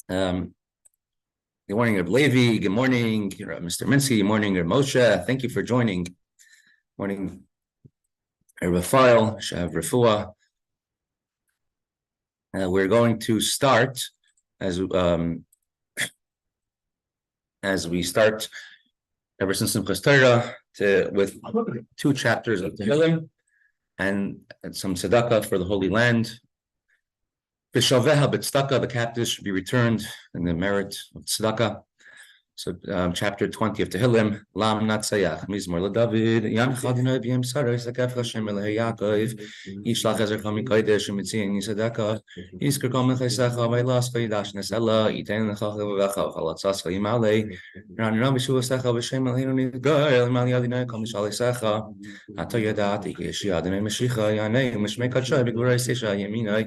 Um, Good morning, Reb Levi. Good morning, Mr. Minsky. Good morning, Reb Moshe. Thank you for joining. Morning, Reb Rafael, Shav Refuah. We're going to start as we start ever since Simchas Torah with 2 chapters of Tehillim and some tzedakah for the Holy Land. B'shalveha b'tzedakah, the captives should be returned in the merit of tzedakah. So, chapter 20 of Tehillim, Lam Natsayach, Mizmor LaDavid, Yam Chadinoi B'Yem Sarai, Zakaf Hashem Elahei Yaakov, Yishlach Ezercha Mikodesh, U'mitzion Yisadaka, Yizkor Kol Mechaisecha, Vaylas Vayidash Nesela, Yitein Lecha Chevavecha, Chalatzascha Yimalei, Ran Ram Yishuasecha, V'Shem Eloheinu Nidgoy, Elimali Adinoi Kol Mishalisecha, Ato Yadati, Yeshi Adonai Mashiach, Yanei, Mishmei Kadshay, B'Gvurei Seisha, Yeminoi,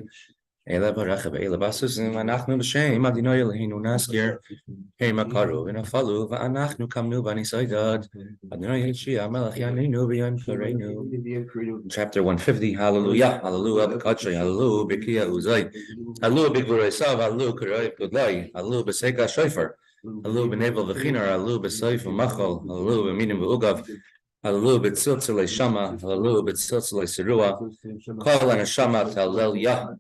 Ela Barachav, Ela Basusim, Anachnu B'Shem, Adinoi Eloheinu Naskir, Hey Makaru, V'Nafalu, V'Anachnu Kamnu B'Nisaydad, Adonai Yeshia, Melech Yaneinu, V'Yan Kareinu. Chapter 150, Hallelujah, Hallelujah, B'Kadshay, Hallelujah, B'Kiya Uzay, Hallelujah, B'Gvurei Sav, Hallelujah, Karayv Godlai, Hallelujah, B'Seika Shofar, Hallelujah, B'Nevel V'Chinar, Hallelujah, B'Seif V'Machal, Hallelujah, B'Minim V'Ugav, Hallelujah, B'Tziltzilei Shama, Hallelujah, B'Tziltzilei Serua, Kol Anashama, Hallelujah,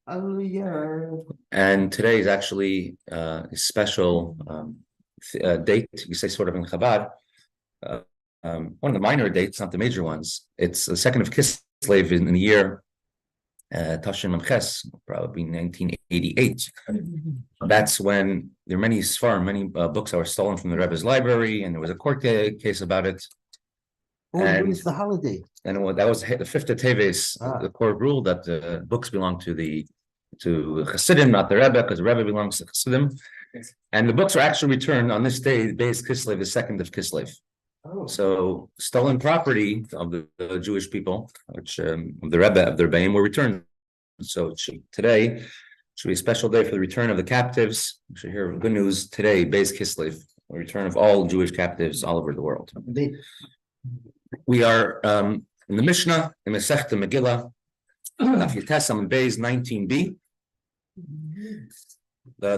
Hallelujah. And today is actually a special date, you say sort of in Chabad, one of the minor dates, not the major ones. It's the 2nd of Kislev in the year Tashim Memches, probably 1988. That's when there are many Sfarim, many books that were stolen from the Rebbe's library, and there was a court case about it. When is the holiday? And that was the 5th of Teves. The court ruled that the books belong to Chassidim, not the Rebbe, because the Rebbe belongs to Chassidim. And the books are actually returned on this day, Beis Kislev, the 2nd of Kislev. So stolen property of the Jewish people, which of the Rebbe, of their Rebbeim, were returned. So today should be a special day for the return of the captives. We should hear good news today, Beis Kislev, the return of all Jewish captives all over the world. We are in the Mishnah, in the Masechta Megillah, Daf Yutes Amud Beis 19b.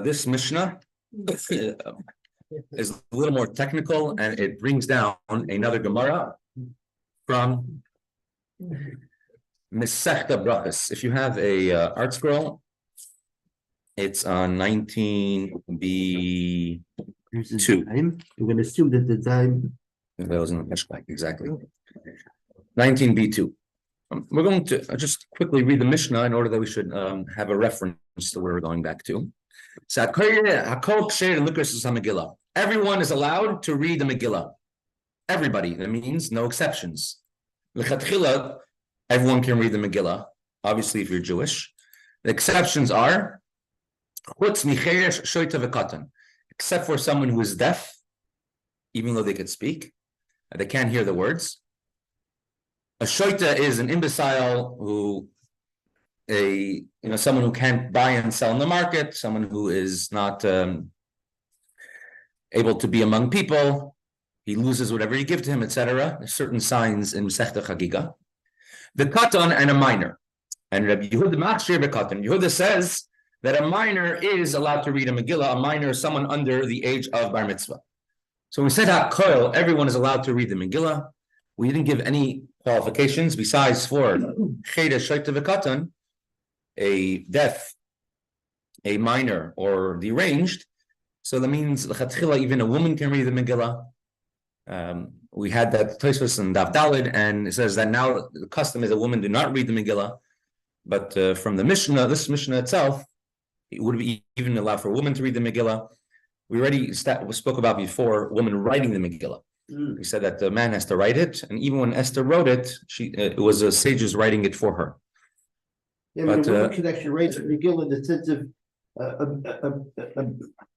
This Mishnah is a little more technical, and it brings down another Gemara from Masechta Brachos. If you have a art scroll, it's on 19b2. We're going to assume that the time. That was in the Mishpach, exactly. 19b2. We're going to just quickly read the Mishnah in order that we should have a reference to where we're going back to. Everyone is allowed to read the Megillah. Everybody. That means no exceptions. Lechatchila, everyone can read the Megillah. Obviously, if you're Jewish, the exceptions are except for someone who is deaf, even though they could speak. They can't hear the words. A shoita is an imbecile someone who can't buy and sell in the market, someone who is not able to be among people. He loses whatever you give to him, etc. There's certain signs in Masechta Chagiga. The katan and a minor. And Rabbi Yehuda Machshir b'katan. Yehuda says that a minor is allowed to read a Megillah. A minor is someone under the age of bar mitzvah. So we said HaKol, everyone is allowed to read the Megillah. We didn't give any qualifications besides for Cheda Shoita V'Katan, a deaf, a minor, or deranged. So that means L'chatchila, even a woman can read the Megillah. We had that Tosfos in Daf Daled, and it says that now the custom is a woman do not read the Megillah. But from the Mishnah, this Mishnah itself, it would be even allowed for a woman to read the Megillah. We already spoke about before women writing the Megillah. We said that the man has to write it, and even when Esther wrote it, it was a sages writing it for her. Yeah, but a woman could actually write the Megillah in the sense of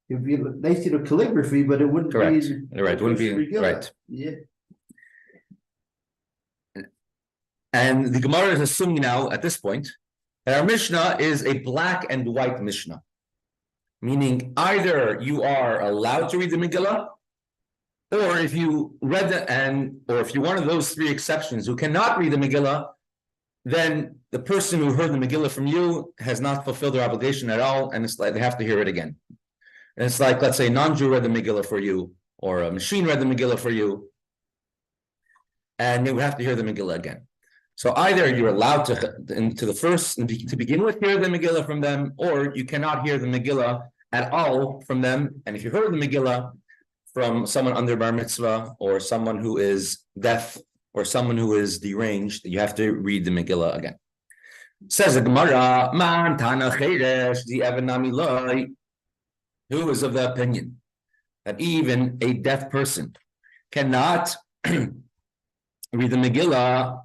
it would be nice, calligraphy, but it wouldn't correct. be Right. It wouldn't be Megillah. right. Yeah. And the Gemara is assuming now at this point that our Mishnah is a black and white Mishnah. Meaning either you are allowed to read the Megillah, or if you read or if you're one of those 3 exceptions who cannot read the Megillah, then the person who heard the Megillah from you has not fulfilled their obligation at all, and it's like they have to hear it again. And it's like, let's say, a non-Jew read the Megillah for you, or a machine read the Megillah for you, and they would have to hear the Megillah again. So either you're allowed to begin with, hear the Megillah from them, or you cannot hear the Megillah at all from them. And if you heard the Megillah from someone under bar mitzvah, or someone who is deaf, or someone who is deranged, you have to read the Megillah again. Says the Gemara, Man Tana Cheresh, the Evanami Loi, who is of the opinion that even a deaf person cannot read the Megillah,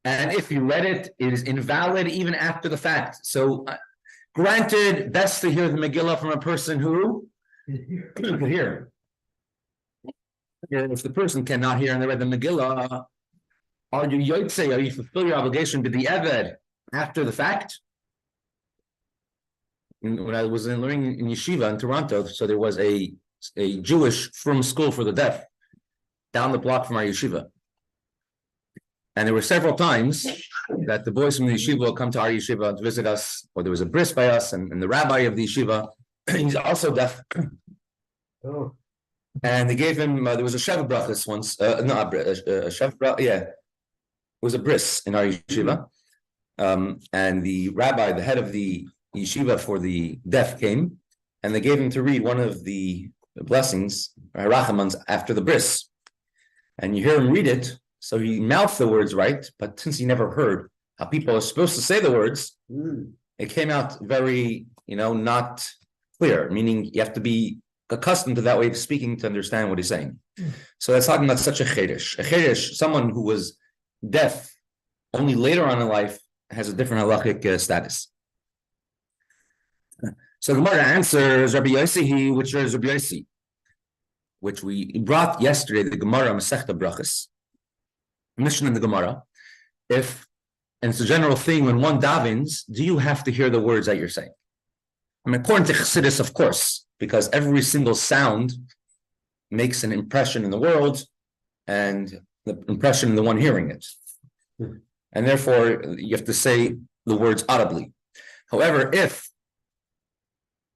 and if you read it, it is invalid even after the fact. So, granted, best to hear the Megillah from a person who could hear. If the person cannot hear and they read the Megillah, are you fulfill your obligation to the Eved after the fact? When I was learning in yeshiva in Toronto, so there was a Jewish frum school for the deaf down the block from our yeshiva. And there were several times that the boys from the yeshiva will come to our yeshiva to visit us, or there was a bris by us, and the rabbi of the yeshiva, he's also deaf. Oh. And they gave him, there was a Sheva Brachas once, it was a bris in our yeshiva. And the rabbi, the head of the yeshiva for the deaf, came, and they gave him to read one of the blessings, Harachamans, after the bris. And you hear him read it, so he mouthed the words right, but since he never heard how people are supposed to say the words, it came out very, not clear, meaning you have to be accustomed to that way of speaking to understand what he's saying. So that's talking about such a cheresh. A cheresh, someone who was deaf only later on in life, has a different halachic status. So the Gemara answers Rabbi Yossi, which is Rabbi Yossi, which we brought yesterday, the Gemara Masechta Brachas, Mishnah in the Gemara. And it's a general thing, when one davens, do you have to hear the words that you're saying? I mean, according to Chassidus, of course, because every single sound makes an impression in the world, and the impression in the one hearing it. And therefore, you have to say the words audibly. However, if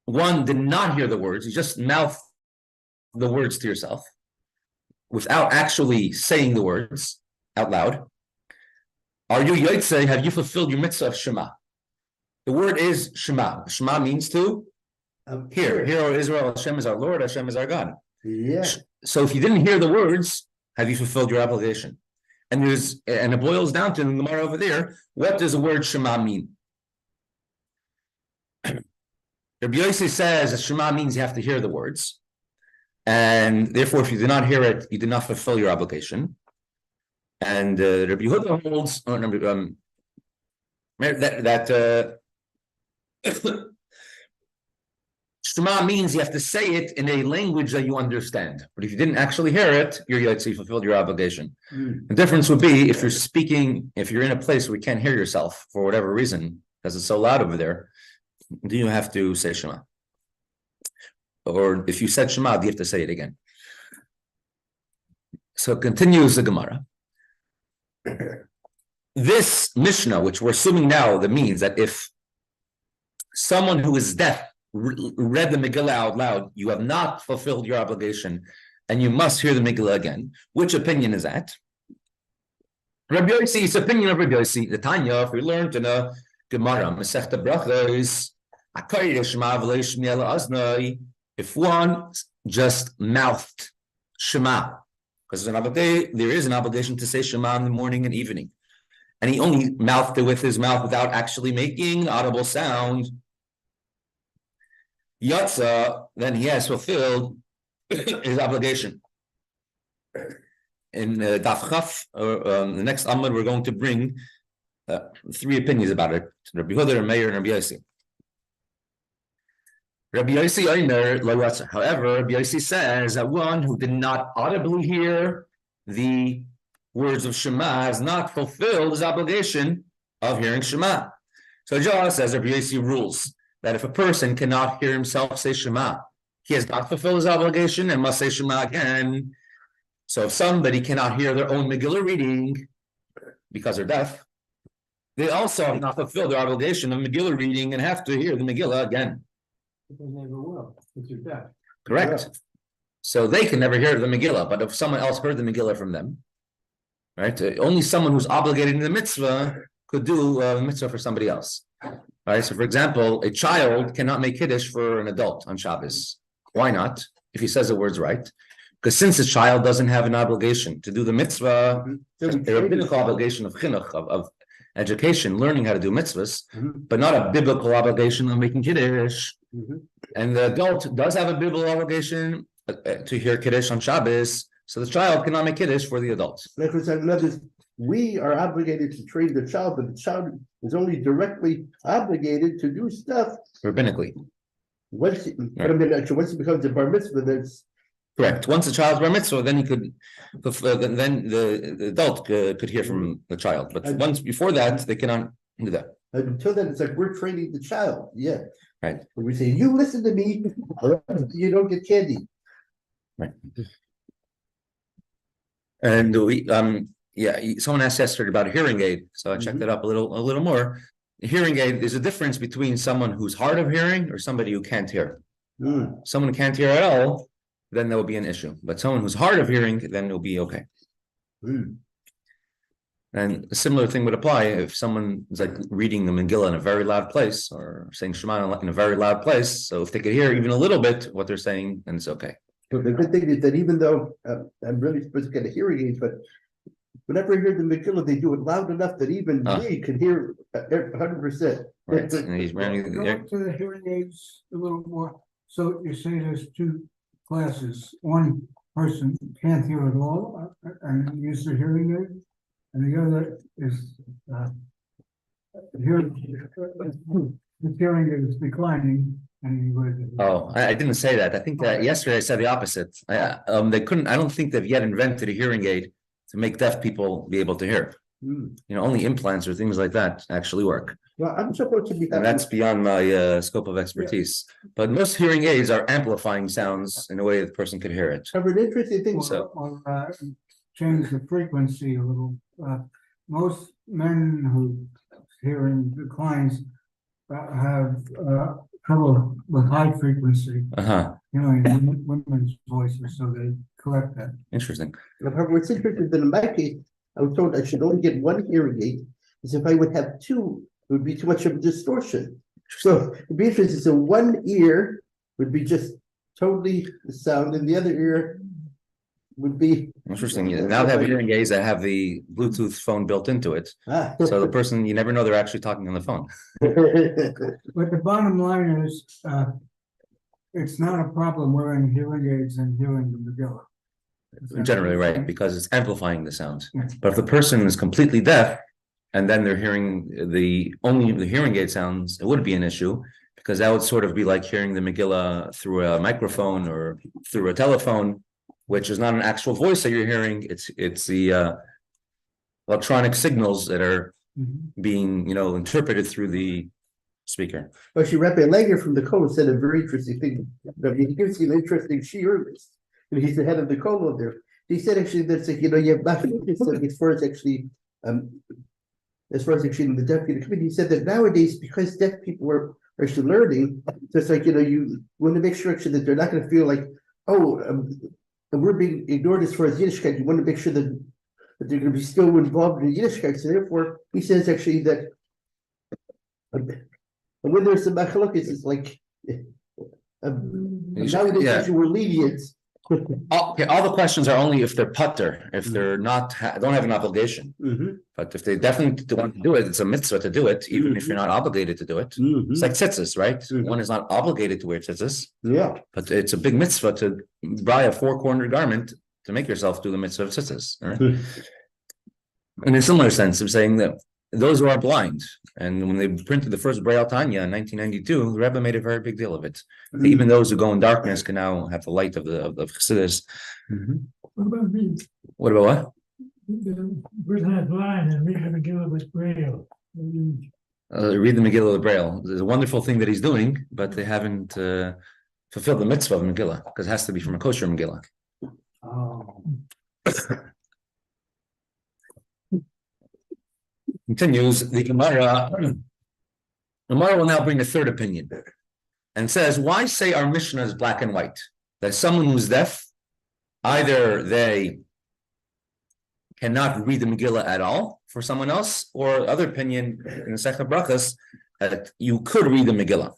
one did not hear the words, you just mouth the words to yourself without actually saying the words out loud, are you yotzei, have you fulfilled your mitzvah of Shema? The word is Shema. Shema means to hear. Hear, O Israel, Hashem is our Lord, Hashem is our God. Yeah. So if you didn't hear the words, have you fulfilled your obligation? And it boils down to, in the Gemara over there, what does the word Shema mean? Rabbi Yossi says that Shema means you have to hear the words, and therefore, if you did not hear it, you did not fulfill your obligation. And Rabbi Yehuda holds that Shema means you have to say it in a language that you understand. But if you didn't actually hear it, you fulfilled your obligation. The difference would be if you're in a place where you can't hear yourself for whatever reason, because it's so loud over there, do you have to say Shema? Or if you said Shema, do you have to say it again? So continues the Gemara. This Mishnah, which we're assuming now, that means that if someone who is deaf read the Megillah out loud, you have not fulfilled your obligation, and you must hear the Megillah again. Which opinion is that? Rabbi Yossi, it's opinion of Rabbi Yossi. The Tanya, if we learned in a Gemara, Masechta Brachos, if one just mouthed Shema, because there is an obligation to say Shema in the morning and evening, and he only mouthed it with his mouth without actually making audible sound, Yatsa, then he has fulfilled his obligation. In Deqaf, the next Amud, we're going to bring three opinions about it: Rabbi Yehuda, Rabbi Meir, and Rabbi Yossi. Rabbi Yossi Omer lo Yatsa. However, Rabbi Yossi says that one who did not audibly hear the words of Shema has not fulfilled his obligation of hearing Shema. So just as Rabbi Yossi rules that if a person cannot hear himself say Shema, he has not fulfilled his obligation and must say Shema again. So if somebody cannot hear their own Megillah reading, because they're deaf, they also have not fulfilled their obligation of Megillah reading and have to hear the Megillah again. Because they never will, because you're deaf. Correct. Yeah. So they can never hear the Megillah, but if someone else heard the Megillah from them, right? Only someone who's obligated in the mitzvah could do a mitzvah for somebody else. Right? So, for example, a child cannot make Kiddush for an adult on Shabbos. Why not? If he says the words right. Because since a child doesn't have an obligation to do the mitzvah, a biblical obligation of chinuch, of education, learning how to do mitzvahs, but not a biblical obligation of making Kiddush. And the adult does have a biblical obligation to hear Kiddush on Shabbos, so the child cannot make Kiddush for the adult. We are obligated to train the child, but the child is only directly obligated to do stuff Rabbinically. Once he becomes a bar mitzvah, that's correct. Once the child's bar mitzvah, then he could, then the adult could hear from the child. But once before that, they cannot do that. Until then, it's like we're training the child. Yeah. Right. When we say, you listen to me, or you don't get candy. Right. And we someone asked yesterday about a hearing aid, so I checked it up a little more. A hearing aid, there's a difference between someone who's hard of hearing or somebody who can't hear. Someone who can't hear at all, then there will be an issue. But someone who's hard of hearing, then it'll be okay. And a similar thing would apply if someone is like reading the Megillah in a very loud place or saying Shema in a very loud place. So if they could hear even a little bit what they're saying, then it's okay. But the good thing is that even though I'm really supposed to get a hearing aid, but whenever I hear the Megillah, they do it loud enough that even me can hear 100%. Right. And he's wearing Go to the hearing aids a little more. So you say there's two classes. One person can't hear at all and use the hearing aid, and the other is his hearing is declining. I didn't say that. I think that yesterday I said the opposite. They couldn't. I don't think they've yet invented a hearing aid to make deaf people be able to hear. Only implants or things like that actually work. Well, I'm supposed to be. And that's beyond my scope of expertise. Yeah. But most hearing aids are amplifying sounds in a way that the person could hear it. An interesting thing. Or change the frequency a little. Most men who hearing declines have trouble with high frequency. In women's voices, so they correct that. Interesting. What's interesting that in my case, I was told I should only get one hearing aid, because if I would have two, it would be too much of a distortion. So it'd be interesting. So one ear would be just totally the sound, and the other ear would be interesting. Now they have hearing aids that have the Bluetooth phone built into it. So the person, you never know they're actually talking on the phone. But the bottom line is, it's not a problem wearing hearing aids and hearing the Megillah. Generally, right, because it's amplifying the sound. But if the person is completely deaf and then they're hearing only the hearing aid sounds, it would be an issue, because that would sort of be like hearing the Megillah through a microphone or through a telephone, which is not an actual voice that you're hearing. It's the electronic signals that are being interpreted through the speaker. Well, Rabbi Langer from the Kol said a very interesting thing. He gives you an interesting shiur. He's the head of the Kol there. He said actually that's you have as far as actually in the deaf community. He said that nowadays, because deaf people are actually learning, so it's like you want to make sure actually that they're not going to feel like we're being ignored as far as Yiddishkeit. You want to make sure that they're going to be still involved in Yiddishkeit. So therefore, he says actually that when there's some machlokes, it's like nowadays actually we're lenient. All the questions are only if they're putter, if they're not don't have an obligation. But if they definitely want to do it, it's a mitzvah to do it, even if you're not obligated to do it. It's like tzitzis, right? One is not obligated to wear tzitzis. But it's a big mitzvah to buy a 4-cornered garment to make yourself do the mitzvah of tzitzis. Right? In a similar sense, I'm saying that those who are blind, and when they printed the first Braille Tanya in 1992, the Rebbe made a very big deal of it. Even those who go in darkness can now have the light of Chassidus. What about me? What about what? The person that's blind and read the Megillah with Braille. Read the Megillah with Braille. It's a wonderful thing that he's doing, but they haven't fulfilled the mitzvah of Megillah, because it has to be from a kosher Megillah. Continues the Gemara. Gemara will now bring a third opinion and says, why say our Mishnah is black and white? That someone who's deaf, either they cannot read the Megillah at all for someone else, or other opinion in the Sechta Brachas that you could read the Megillah.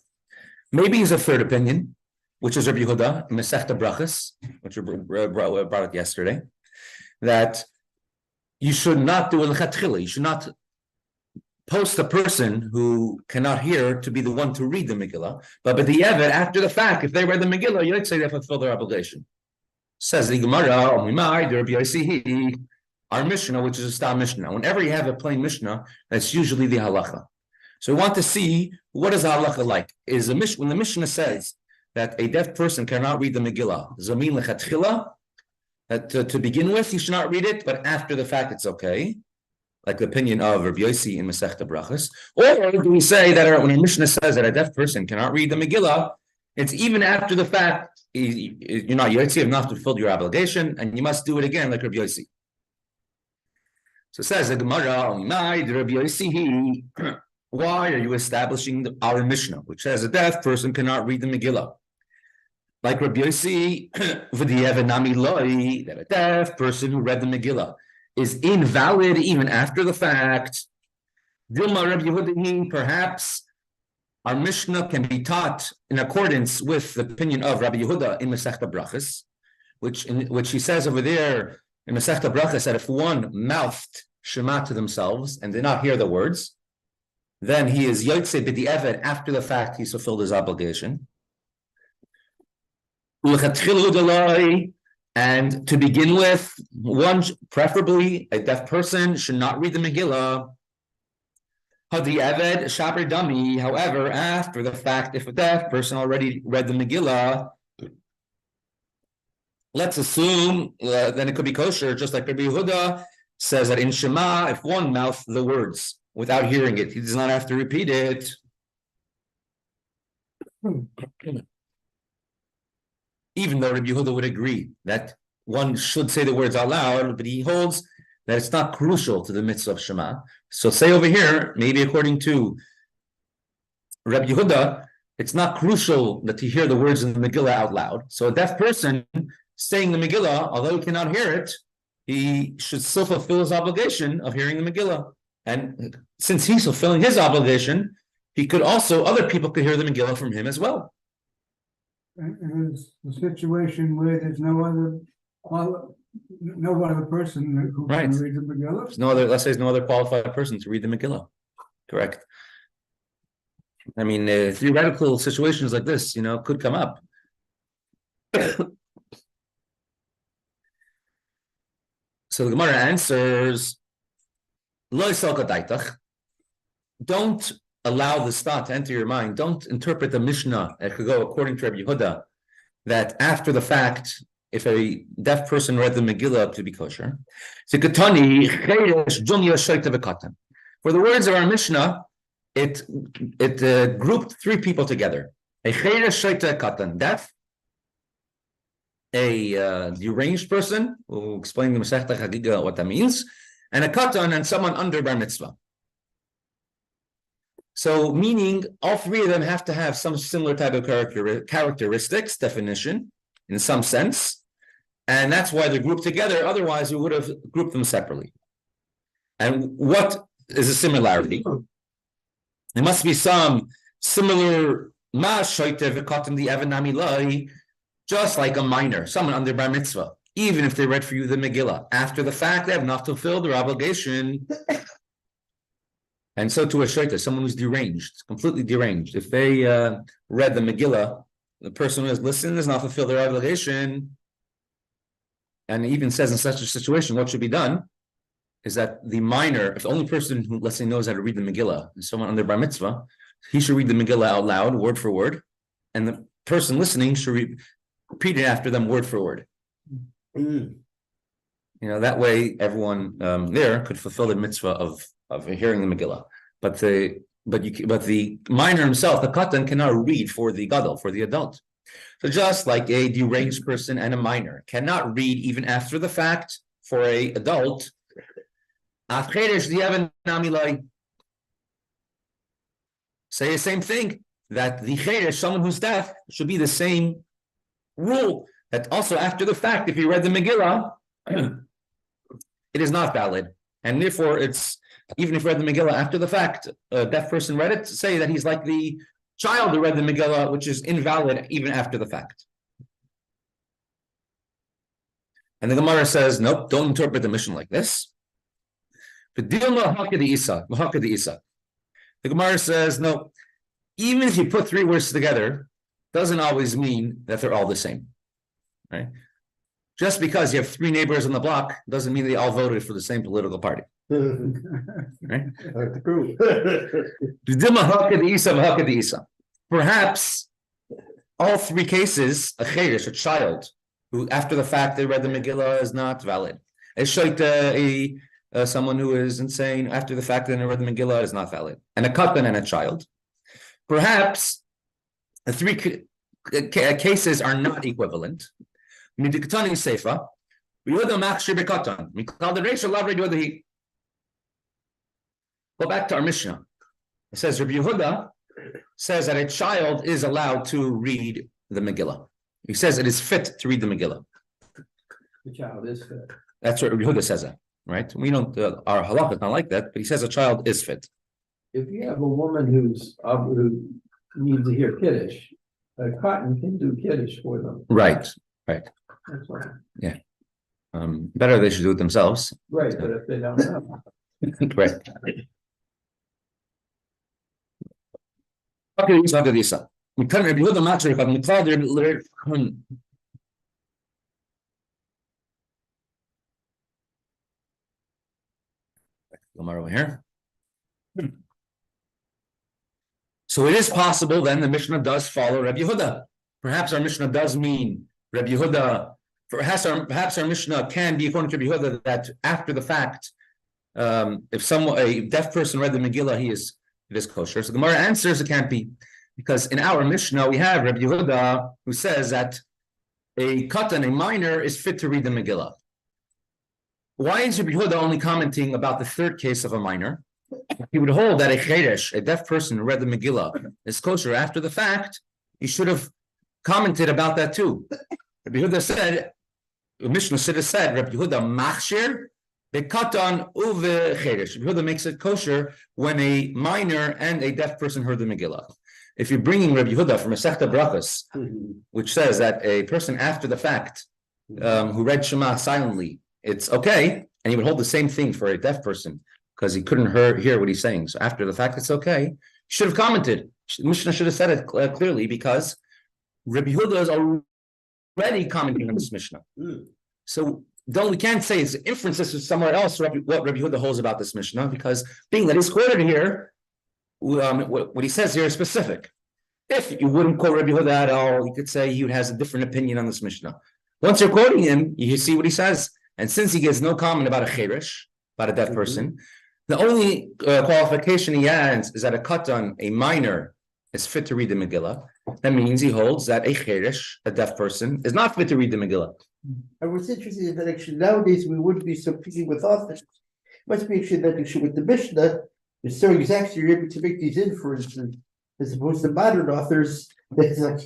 Maybe it's a third opinion, which is Rabbi Yehuda in the Sechta Brachas, which we brought it yesterday, that you should not do a lechatchila. You should not post a person who cannot hear to be the one to read the Megillah, but the Eved, after the fact, if they read the Megillah, you'd say they fulfill their obligation. Says the Gemara, our Mishnah, which is a Stam Mishnah. Whenever you have a plain Mishnah, that's usually the halacha. So we want to see, what is the halacha like? When the Mishnah says that a deaf person cannot read the Megillah, zamin lechatchila, that to begin with, you should not read it, but after the fact, it's okay. Like the opinion of Rabbi Yossi in Masechta Brachas. Or do we say that when a Mishnah says that a deaf person cannot read the Megillah, it's even after the fact, you're not Yotzi, have not fulfilled your obligation, and you must do it again like Rabbi Yossi. So it says the Gemara, Rabbi Yossi, why are you establishing our Mishnah, which says a deaf person cannot read the Megillah? Like Rabbi Yossi, that a deaf person who read the Megillah is invalid even after the fact. Dilma Rabbi Yehuda, perhaps our Mishnah can be taught in accordance with the opinion of Rabbi Yehuda in Masechta Brachas, which he says over there in Masechta Brachas that if one mouthed Shema to themselves and did not hear the words, then he is Yotze b'di'evet, after the fact he's fulfilled his obligation. And to begin with, one, preferably a deaf person, should not read the Megillah. Hadi'eved shaper dami. However, after the fact, if a deaf person already read the Megillah, let's assume then it could be kosher, just like Rabbi Yehuda says that in Shema, if one mouths the words without hearing it, he does not have to repeat it. Even though Rabbi Yehuda would agree that one should say the words out loud, but he holds that it's not crucial to the mitzvah of Shema. So say over here, maybe according to Rabbi Yehuda, it's not crucial that you hear the words in the Megillah out loud. So a deaf person saying the Megillah, although he cannot hear it, he should still fulfill his obligation of hearing the Megillah. And since he's fulfilling his obligation, he could also, other people could hear the Megillah from him as well. It is a situation where there's no other person who can read the Megillah. There's no other, let's say there's no other qualified person to read the Megillah. Correct. I mean, theoretical situations like this, could come up. So the Gemara answers, don't allow the thought to enter your mind. Don't interpret the Mishnah that could go according to Rabbi Yehuda, that after the fact, if a deaf person read the Megillah to be kosher. For the words of our Mishnah, it grouped three people together. A deaf, a deranged person, we'll explain the Masechta Chagiga what that means, and a katan, and someone under bar mitzvah. So, meaning all three of them have to have some similar type of characteristics, definition, in some sense, and that's why they're grouped together. Otherwise, we would have grouped them separately. And what is a similarity? There must be some similar just like a minor, someone under bar mitzvah, even if they read for you the Megillah. After the fact, they have not fulfilled their obligation. And so to a shaita, someone who's deranged, completely deranged. If they read the Megillah, the person who has listened does not fulfill their obligation. And it even says in such a situation, what should be done is that the minor, if the only person who, let's say, knows how to read the Megillah is someone under bar mitzvah, he should read the Megillah out loud, word for word, and the person listening should repeat it after them, word for word. That way everyone there could fulfill the mitzvah of hearing the Megillah. But the minor himself, the katan, cannot read for the gadol, for the adult. So just like a deranged person and a minor cannot read even after the fact for a adult, say the same thing, that the cheresh, someone who's deaf, should be the same rule, that also after the fact, if you read the Megillah, it is not valid. And therefore, it's, even if you read the Megillah after the fact, a deaf person read it, say that he's like the child who read the Megillah, which is invalid even after the fact. And the Gemara says, nope, don't interpret the Mishnah like this. The Gemara says, no, even if you put three words together, doesn't always mean that they're all the same, right? Just because you have three neighbors on the block doesn't mean they all voted for the same political party. Right? Perhaps all three cases, a cheresh, a child, who after the fact they read the Megillah, is not valid. A shaita, someone who is insane, after the fact that they read the Megillah, is not valid. And a katan and a child. Perhaps the three cases are not equivalent. Go back to our Mishnah. It says Rabbi Yehuda says that a child is allowed to read the Megillah. He says it is fit to read the Megillah. The child is fit. That's what Rabbi Yehuda says that, right? We don't, our halakha is not like that, but he says a child is fit. If you have a woman who needs to hear Kiddush, a cotton can do Kiddush for them. Right. That's all. Yeah. Better they should do it themselves. Right, but if they don't know. Right. Over here. So it is possible then the Mishnah does follow Rabbi Yehuda. Perhaps our Mishnah does mean Rabbi Yehuda. Perhaps our Mishnah can be according to Rabbi Yehuda that after the fact, if a deaf person read the Megillah, it is kosher. So the Gemara answers it can't be, because in our Mishnah we have Rabbi Yehuda who says that a katan, a minor, is fit to read the Megillah. Why is Rabbi Yehuda only commenting about the third case of a minor? He would hold that a cheresh, a deaf person who read the Megillah, is kosher after the fact. He should have commented about that too. Rabbi Yehuda said, the Mishnah should have said, Rabbi Yehuda machshir bekatan uve cheresh. Rabbi Yehuda makes it kosher when a minor and a deaf person heard the Megillah. If you're bringing Rabbi Yehuda from a Masechta Brachos, which says that a person after the fact who read Shema silently, it's okay, and he would hold the same thing for a deaf person because he couldn't hear what he's saying. So after the fact, it's okay. He should have commented. Mishnah should have said it clearly, because Rabbi Yehuda is already commenting on this Mishnah. So we can't say it's inferences to somewhere else what Rabbi Yehuda holds about this Mishnah, because being that he's quoted here, what he says here is specific. If you wouldn't quote Rabbi Yehuda at all, you could say he has a different opinion on this Mishnah. Once you're quoting him, you see what he says. And since he gives no comment about a cheresh, about a deaf person, the only qualification he adds is that a katan, a minor, is fit to read the Megillah. That means he holds that a cheresh, a deaf person, is not fit to read the Megillah. And what's interesting is that actually nowadays we wouldn't be so picky with authors. It must be actually that actually with the Mishnah, it's so exact you're able to make these inferences as opposed to modern authors. That's like,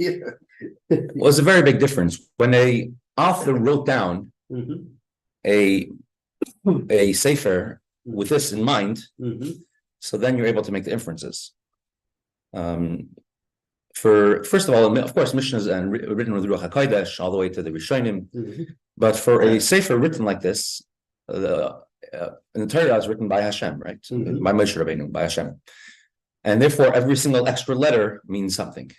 Well, it's a very big difference. When a author wrote down a sefer with this in mind, so then you're able to make the inferences. First of all, of course, Mishnahs and written with Ruach HaKodesh all the way to the Rishonim. But for a sefer written like this, and the Torah is written by Hashem, right? By Moshe Rabbeinu, by Hashem, and therefore every single extra letter means something.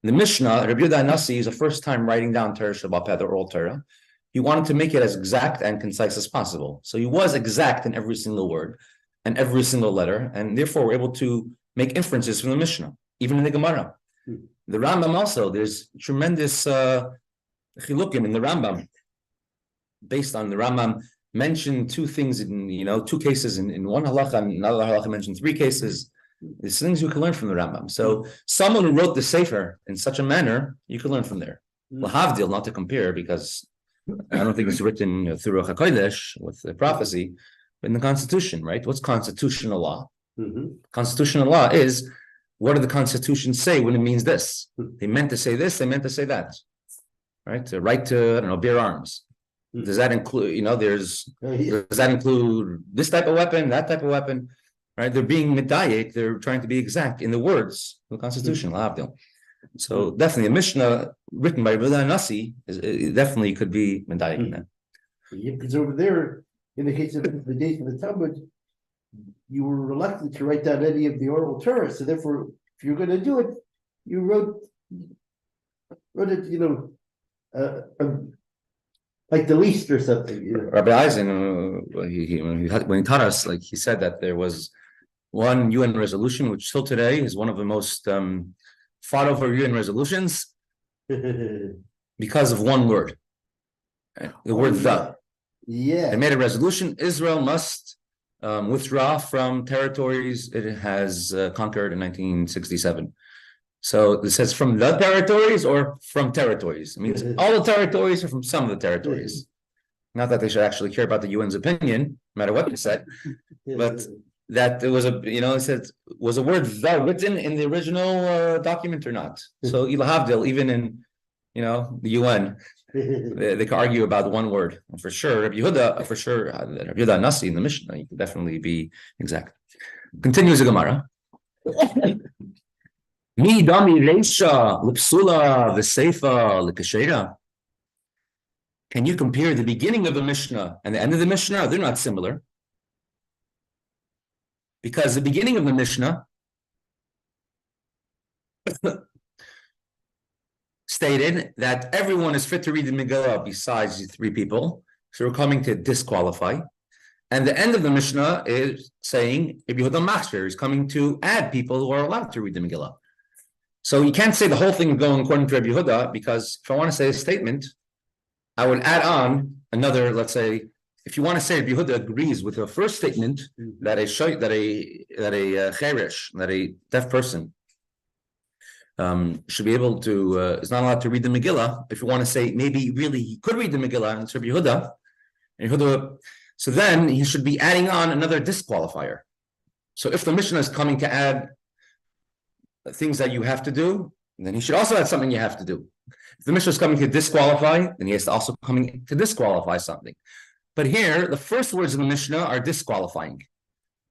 In the Mishnah, Rabbi Yehuda Nasi is the first time writing down Torah Shabbat Peh, the oral Torah. He wanted to make it as exact and concise as possible. So he was exact in every single word and every single letter, and therefore we're able to make inferences from the Mishnah, even in the Gemara. The Rambam also, there's tremendous chilukim in the Rambam. Based on the Rambam mentioned two things two cases in one halacha, and another halacha mentioned three cases. There's things you can learn from the Rambam. So someone who wrote the Sefer in such a manner, you can learn from there. Lahavdil, not to compare, because I don't think it's written through Ruach HaKodesh with the prophecy, but in the Constitution, right? What's constitutional law? Constitutional law is what did the Constitution say when it means this? They meant to say this, they meant to say that. Right? The right to, I don't know, bear arms. Does that include, does that include this type of weapon, that type of weapon? Right? They're being medayek, they're trying to be exact in the words of the Constitution. So definitely a Mishnah written by Rabbi Nasi definitely could be medayek in that. Because over there, in the case of the days of the Talmud, you were reluctant to write down any of the oral Torah. So therefore, if you're going to do it, you wrote it, like the least or something. Rabbi Eisen, when he taught us, like he said that there was one UN resolution, which still today is one of the most fought over UN resolutions because of one word, the word "the." Yeah, They made a resolution: Israel must withdraw from territories it has conquered in 1967. So it says from the territories or from territories. It means all the territories or from some of the territories. Not that they should actually care about the UN's opinion, no matter what they said, but that there was it said, was a word "the" written in the original document or not? So Ilahavdil, even in, the UN, they can argue about one word. And for sure, Rabbi Yehuda Nasi in the Mishnah, you could definitely be exact. Continues the Gemara. Mi dami reisha l'psula v'seifa l'kashera. Can you compare the beginning of the Mishnah and the end of the Mishnah? They're not similar. Because the beginning of the Mishnah stated that everyone is fit to read the Megillah besides the three people. So we're coming to disqualify. And the end of the Mishnah is saying Rabbi Yehuda Machshir is coming to add people who are allowed to read the Megillah. So you can't say the whole thing is going according to Rabbi Yehuda, because if I want to say a statement, I would add on another, let's say, if you want to say Rabbi Yehuda agrees with the first statement that a cheresh, that a deaf person should be able to is not allowed to read the Megillah. If you want to say maybe really he could read the Megillah and it's Rabbi Yehuda, so then he should be adding on another disqualifier. So if the Mishnah is coming to add things that you have to do, then he should also add something you have to do. If the Mishnah is coming to disqualify, then he has to also coming to disqualify something. But here, the first words of the Mishnah are disqualifying.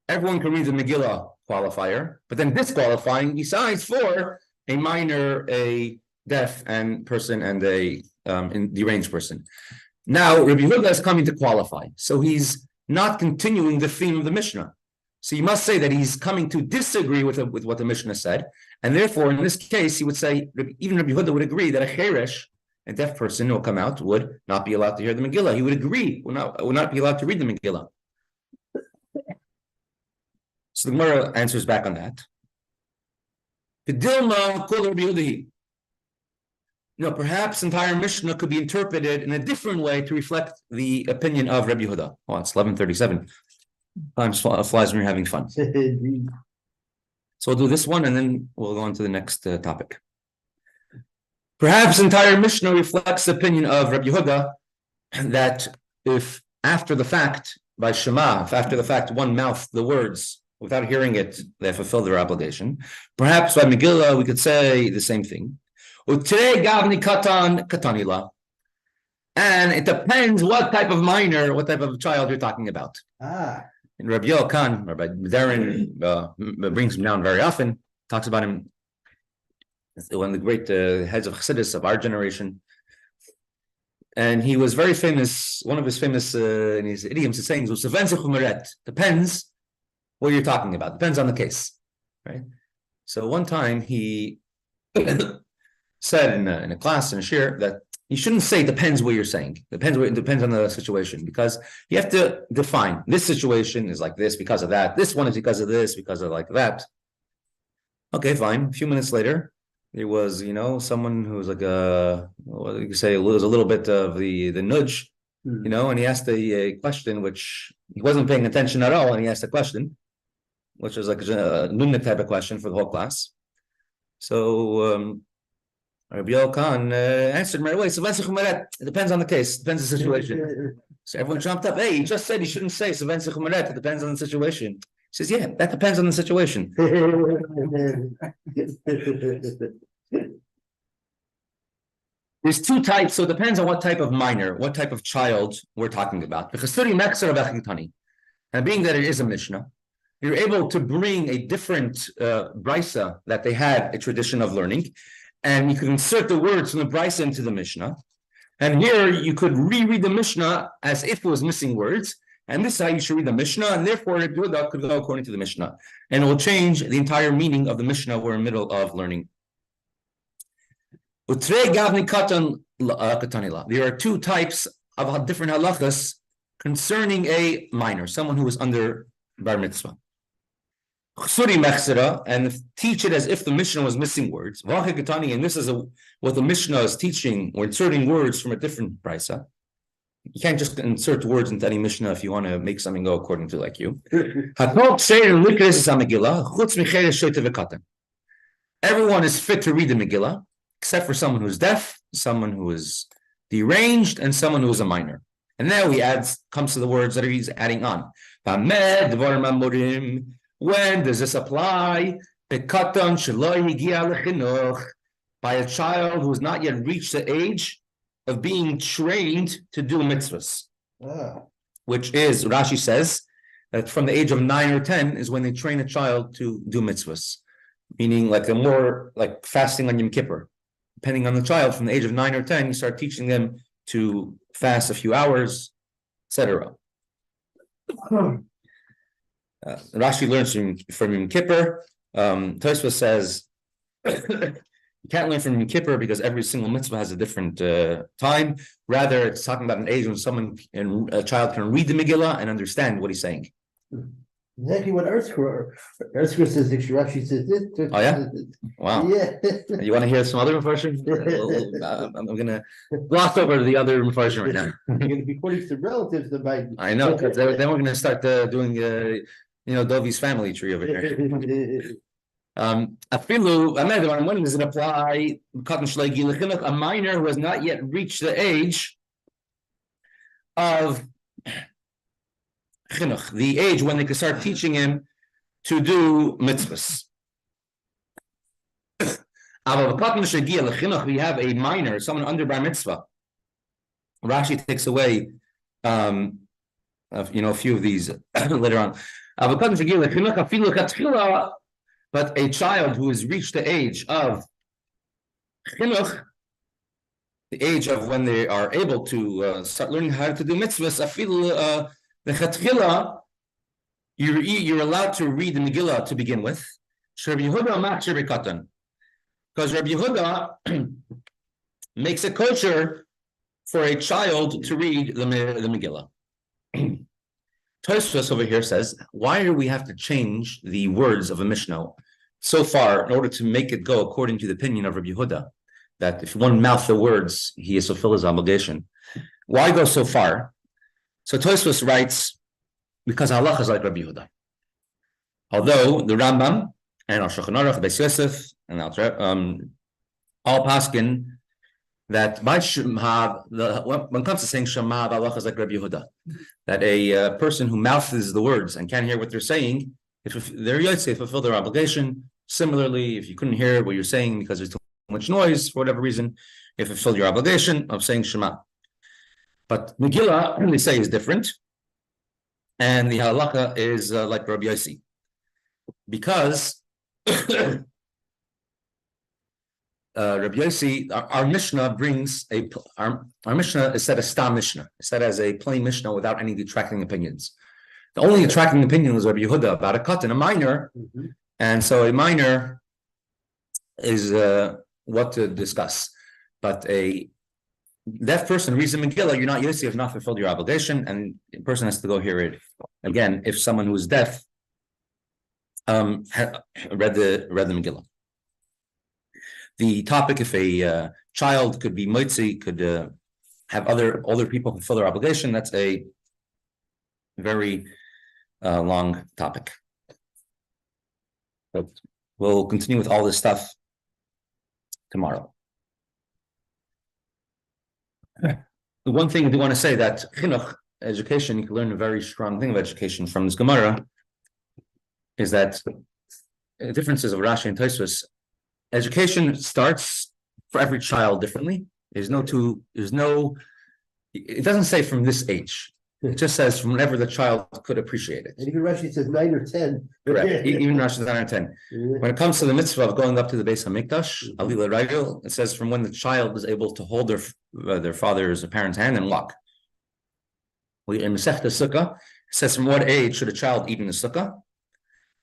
Everyone can read the Megillah qualifier, but then disqualifying besides for a minor, a deaf and person, and a deranged person. Now, Rabbi Yehuda is coming to qualify. So he's not continuing the theme of the Mishnah. So you must say that he's coming to disagree with what the Mishnah said. And therefore, in this case, he would say, even Rabbi Yehuda would agree that a cheresh, a deaf person who will come out, would not be allowed to hear the Megillah. He would agree, would not be allowed to read the Megillah. So the Gemara answers back on that. Perhaps entire Mishnah could be interpreted in a different way to reflect the opinion of Rabbi Yehuda. Oh, it's 11:37. Time flies when you're having fun. So we'll do this one and then we'll go on to the next topic. Perhaps entire Mishnah reflects the opinion of Rabbi Yehuda that if after the fact, by Shema, if after the fact one mouthed the words without hearing it, they fulfilled their obligation. Perhaps by Megillah we could say the same thing. Today, Gavni Katan Katanila. And it depends what type of minor, what type of child you're talking about. And Rabbi Yochanan, Rabbi Darren brings him down very often, talks about him, one of the great heads of Chassidus of our generation. And he was very famous, one of his famous in his idioms and sayings was depends what you're talking about, depends on the case. Right? So one time he said in a class, in a shir, that you shouldn't say depends what you're saying. It depends on the situation, because you have to define this situation is like this because of that. This one is because of this, because of like that. Okay, fine. A few minutes later, there was, someone who was like what you could say, it was a little bit of the nudge, and he asked a question which he wasn't paying attention at all, and he asked a question, which was like a nunnik type of question for the whole class. So Rabbi Yochanan answered right away. So it depends on the case, depends on the situation. So everyone jumped up. Hey, he just said he shouldn't say it depends on the situation. says, yeah, that depends on the situation. There's two types, so it depends on what type of minor, what type of child we're talking about. And being that it is a Mishnah, you're able to bring a different brisa that they had a tradition of learning, and you can insert the words from the brisa into the Mishnah. And here you could reread the Mishnah as if it was missing words, and this is how you should read the Mishnah, and therefore it could go according to the Mishnah. And it will change the entire meaning of the Mishnah we're in the middle of learning. There are two types of different halachas concerning a minor, someone who is under bar mitzvah. And teach it as if the Mishnah was missing words. And this is what the Mishnah is teaching, or inserting words from a different brisa. You can't just insert words into any Mishnah if you want to make something go according to like you. Everyone is fit to read the Megillah, except for someone who's deaf, someone who is deranged, and someone who is a minor. And now he comes to the words that he's adding on. When does this apply? By a child who has not yet reached the age of being trained to do mitzvahs. Which is, Rashi says, that from the age of 9 or 10 is when they train a child to do mitzvahs. Meaning like a more like fasting on Yom Kippur. Depending on the child, from the age of 9 or 10, you start teaching them to fast a few hours, etc. Rashi learns from Yom Kippur. Tosfos says you can't learn from Yom Kippur because every single mitzvah has a different time. Rather, it's talking about an age when a child can read the Megillah and understand what he's saying. Exactly what Erzker says. Rashi says this. Oh yeah, wow. Yeah. You want to hear some other version? I'm gonna gloss over the other version right now. You're going to be quoting some relatives that might. I know, because then we're going to start doing Dovi's family tree over here. When does it apply? A minor who has not yet reached the age of chinuch, the age when they can start teaching him to do mitzvahs. We have a minor, someone under bar mitzvah. Rashi takes away a few of these later on. But a child who has reached the age of chinuch, the age of when they are able to start learning how to do mitzvahs, you're allowed to read the Megillah to begin with. Because Rabbi Yehuda makes it kosher for a child to read the Megillah. Tosfos over here says, why do we have to change the words of a Mishnah so far in order to make it go according to the opinion of Rabbi Yehuda, that if one mouth the words, he has fulfilled his obligation? Why go so far? So Tosfos writes, because halacha is like Rabbi Yehuda. Although the Rambam and Shulchan Aruch, Beis Yosef, and all paskin that by Shema, when it comes to saying Shema, halacha is like Rabbi Yehuda, that a person who mouths the words and can't hear what they're saying, if they're Yotzei, fulfill their obligation. Similarly, if you couldn't hear what you're saying because there's too much noise for whatever reason, you fulfill your obligation of saying Shema. But Megillah, they say, is different, and the halakha is like Rabbi Yossi, because Rabbi Yossi, our Mishnah brings our Mishnah is said as Stam Mishnah, it's said as a plain Mishnah without any detracting opinions. The only detracting opinion was Rabbi Yehuda about a katan, a minor, and so a minor is what to discuss. But a deaf person reads the Megillah, you're not Yossi, you have not fulfilled your obligation, and the person has to go hear it again if someone who's deaf read the Megillah. The topic, if a child could be moitzi, could have older people fulfill their obligation, that's a very long topic. But we'll continue with all this stuff tomorrow. The one thing I do want to say that chinuch, education, you can learn a very strong thing of education from this Gemara, is that differences of Rashi and Tosfos. Education starts for every child differently. It doesn't say from this age. It just says from whenever the child could appreciate it. And even Rashi says 9 or 10. Correct. Even Rashi says 9 or 10. When it comes to the mitzvah of going up to the Beis Hamikdash, Alila Ragel, it says from when the child is able to hold their father's parent's hand and walk. In Masechta Sukkah, it says from what age should a child eat in the sukkah?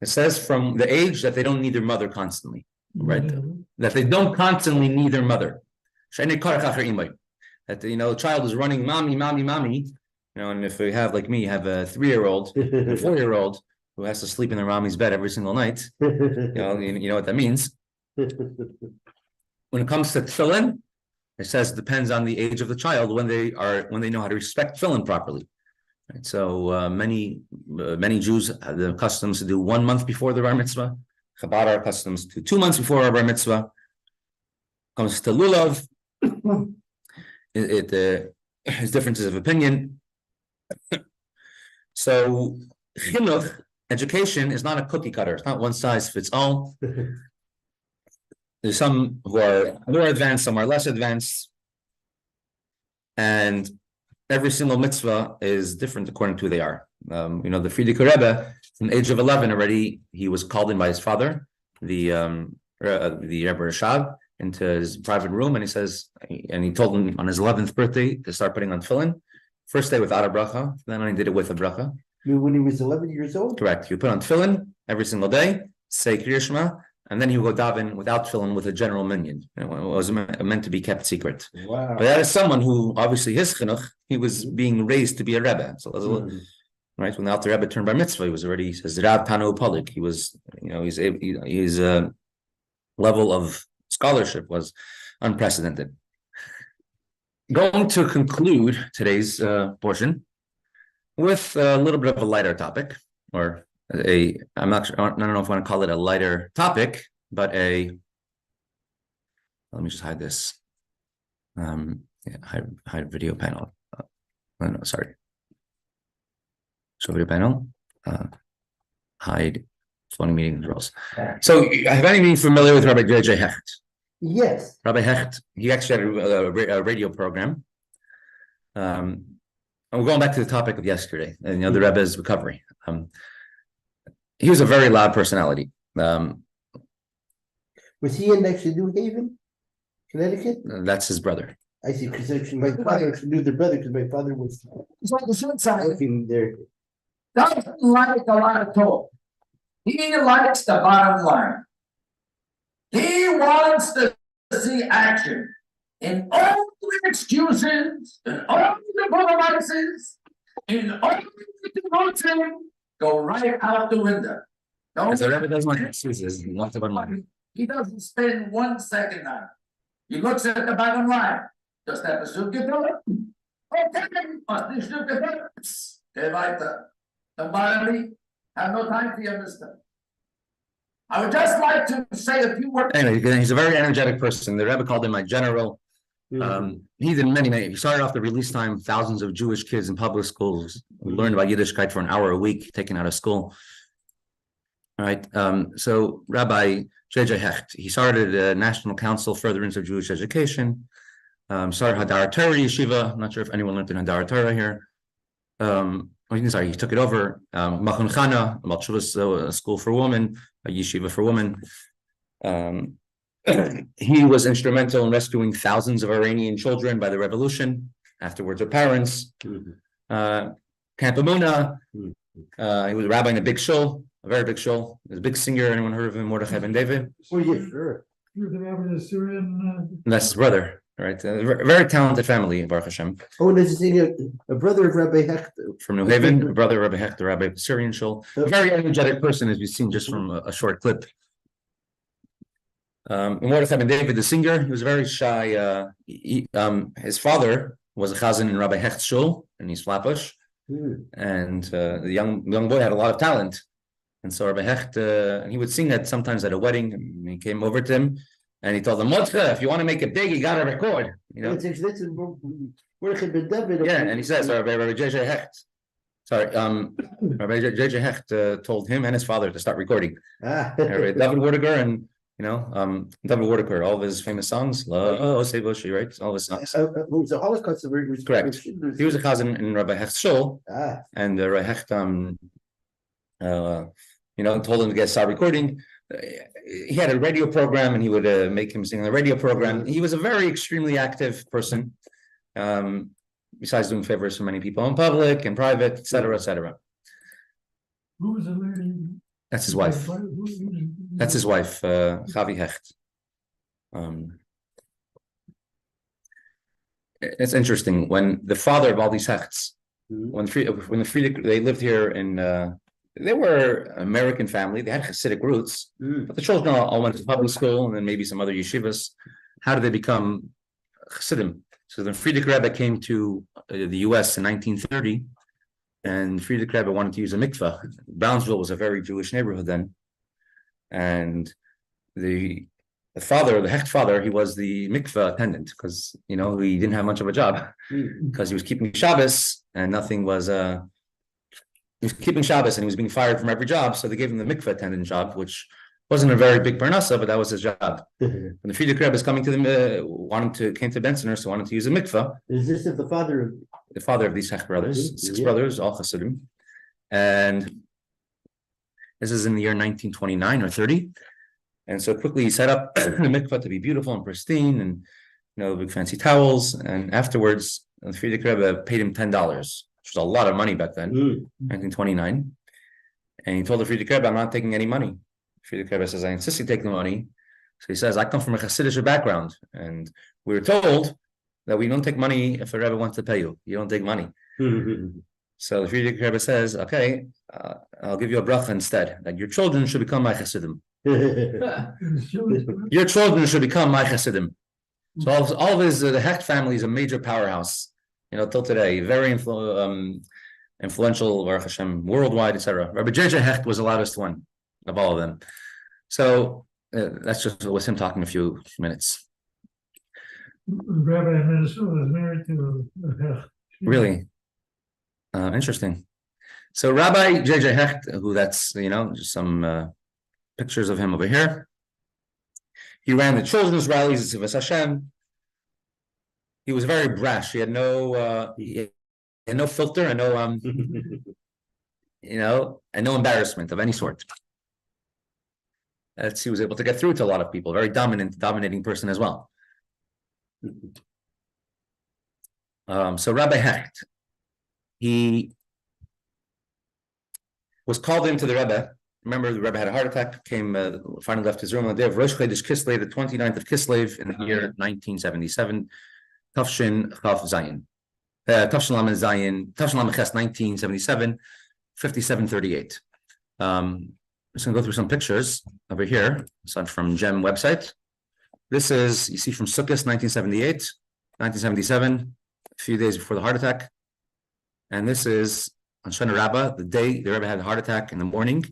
It says from the age that they don't need their mother constantly, right? That they don't constantly need their mother. That the child is running, mommy, mommy, mommy. And if you have like me, you have a 3-year-old, and a 4-year-old who has to sleep in their mommy's bed every single night. You know what that means. When it comes to tefillin, it says it depends on the age of the child when they know how to respect tefillin properly. Right? So many Jews have the customs to do 1 month before the bar mitzvah. Chabad are customs to 2 months before our bar mitzvah. Comes to lulav, there's differences of opinion. So chinuch, education, is not a cookie cutter. It's not one size fits all. There's some who are more advanced, some are less advanced, and every single mitzvah is different according to who they are. The Frierdiker Rebbe, from the age of 11 already, he was called in by his father, the Rebbe Rashab, into his private room, and he told him on his 11th birthday to start putting on tefillin. First day without a bracha, then he did it with a bracha. When he was 11 years old? Correct. You put on tefillin every single day, say Kriya Shema, and then you go daven without tefillin with a general minyan. It was meant to be kept secret. Wow. But that is someone who, obviously, his chinuch, he was being raised to be a rebbe. So, right, when the Alter Rebbe turned bar mitzvah, he was already, says Rav Tanu Palik. He was, his level of scholarship was unprecedented. Going to conclude today's portion with a little bit of a lighter topic, or I don't know if I want to call it a lighter topic, but let me just hide this. Hide video panel. No, sorry. Show video panel. Hide 20 meeting rules. So, have any been familiar with Rabbi J.J. Hecht? Yes. Rabbi Hecht, he actually had a radio program. And we're going back to the topic of yesterday, and the Rebbe's recovery. He was a very loud personality. Was he in actually New Haven, Connecticut? That's his brother. I see, because actually my father actually knew their brother, because my father was working there. Doesn't like a lot of talk. He likes the bottom line. He wants to see action. In all the excuses, in all the compromises, in all the devotion, go right out the window. As the Rebbe doesn't want excuses, he wants about money. He doesn't spend 1 second on it. He looks at the bottom line. Does that suit you? Okay, must be stupid. Geh weiter. Don't bother me. Have no time for you, mister. I would just like to say a few words. Anyway, he's a very energetic person. The Rebbe called him my general. He did many. He started off the release time, thousands of Jewish kids in public schools who learned about Yiddishkeit for an hour a week, taken out of school. All right. So Rabbi J.J. Hecht, he started a National Council Furtherance of Jewish Education. Started Hadar Torah Yeshiva. I'm not sure if anyone learned in Hadar Torah here. He took it over. Machon Chana, a school for women, a yeshiva for women. He was instrumental in rescuing thousands of Iranian children by the revolution. Afterwards, their parents. Camp Amuna. He was a rabbi in a big shul, a very big shul. He was a big singer. Anyone heard of him? Mordechai ben David. Oh yeah, sure. He was the rabbi of the Syrian. That's his brother. Right, a very talented family, Baruch Hashem. Oh, and there's a brother of Rabbi Hecht from New Haven, a brother of Rabbi Hecht, the rabbi of the Syrian shul. A very energetic person, as you've seen just from a short clip. Mordechai ben David, the singer, he was very shy. His father was a chazan in Rabbi Hecht's shul in East Flatbush, and the young boy had a lot of talent. And so Rabbi Hecht, he would sing sometimes at a wedding. And he came over to him. And he told them, Mordechai, if you want to make it big, you got to record. Yeah, and he says, Rabbi J.J. Hecht. Sorry, Rabbi J.J. Hecht told him and his father to start recording. Ah. David Wardiger and David Wardiger, all of his famous songs, right? All of his songs. Who was a Holocaust survivor? Correct. He was a cousin in Rabbi Hecht's shul, and Rabbi Hecht, told him to start recording. He had a radio program, and he would make him sing on the radio program. He was a very extremely active person. Besides doing favors for many people in public and private, etc., etc. Who was the lady? That's his wife. That's his wife, Chavi Hecht. It's interesting when the father of all these Hechts, when the Friedrich, they lived here in, they were American family. They had Hasidic roots, but the children all went to public school and then maybe some other yeshivas. How did they become Hasidim? So then Friedrich Rebbe came to the U.S. in 1930, and Friedrich Rebbe wanted to use a mikveh. Brownsville was a very Jewish neighborhood then, and the father, the Hecht father, he was the mikveh attendant because he didn't have much of a job because he was keeping Shabbos and nothing was. He was keeping Shabbos and he was being fired from every job, so they gave him the mikveh attendant job, which wasn't a very big parnassa, but that was his job. When the Friedrich Rebbe is coming to them, came to Bensoner, so wanted to use a mikveh. Is this the father of these Hecht brothers, six brothers, all Hasidim, and this is in the year 1929 or 30. And so quickly he set up the mikveh to be beautiful and pristine, and big fancy towels. And afterwards, the Friedrich Rebbe paid him $10, which was a lot of money back then, 1929. And he told the Friedrich Rebbe, "I'm not taking any money." Friedrich Rebbe says, "I insist you take the money." So he says, "I come from a Hasidic background, and we were told that we don't take money if a Rebbe wants to pay you. You don't take money." So the Friedrich Rebbe says, "Okay, I'll give you a bracha instead, that your children should become my Hasidim. Your children should become my Hasidim." So all of his, the Hecht family is a major powerhouse, till today, very influential, Baruch Hashem, worldwide, etc. Rabbi J.J. Hecht was the loudest one of all of them. So that's just was him talking a few minutes. Rabbi in Minnesota is married to Hecht. Really? Interesting. So Rabbi J.J. Hecht, who that's, just some pictures of him over here. He ran the children's rallies at Tzivas Hashem. He was very brash. He had no filter and no and no embarrassment of any sort. He was able to get through to a lot of people. Very dominating person as well. So Rabbi Hecht, he was called into the Rebbe. Remember, the Rebbe had a heart attack, finally left his room on the day of Rosh Chodesh Kislev, the 29th of Kislev, in the year 1977. Tafshin Chaf Zayin. Tafshin Lamed Zayin, Tafshin Lamed Ches, 1977, 5738. I'm just going to go through some pictures over here. So from GEM website. This is, you see, from Sukkot, 1978, 1977, a few days before the heart attack. And this is on Shana Rabbah, the day the Rebbe had a heart attack in the morning.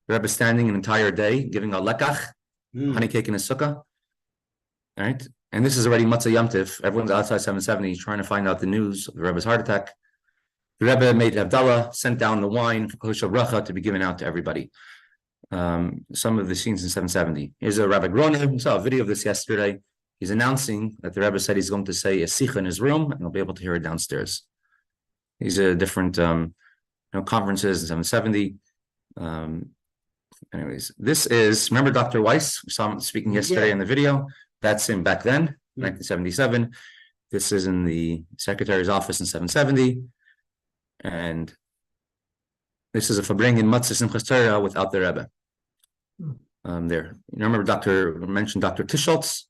The Rebbe standing an entire day, giving a lekach, honey cake in his sukkah. All right. And this is already Matzah Yom Tiv. Everyone's outside 770 trying to find out the news of the Rebbe's heart attack. The Rebbe made Havdalah, sent down the wine for Kosher Bracha to be given out to everybody. Some of the scenes in 770. Here's a Rabbi Groner. We saw a video of this yesterday. He's announcing that the Rebbe said he's going to say a sikha in his room, and he'll be able to hear it downstairs. These are different conferences in 770. Anyways, this is, remember Dr. Weiss? We saw him speaking yesterday in the video. That's him back then, 1977. This is in the secretary's office in 770. And this is a Fabring in Matzah Simchas Torah without the Rebbe. There. You remember mentioned Dr. Tischoltz?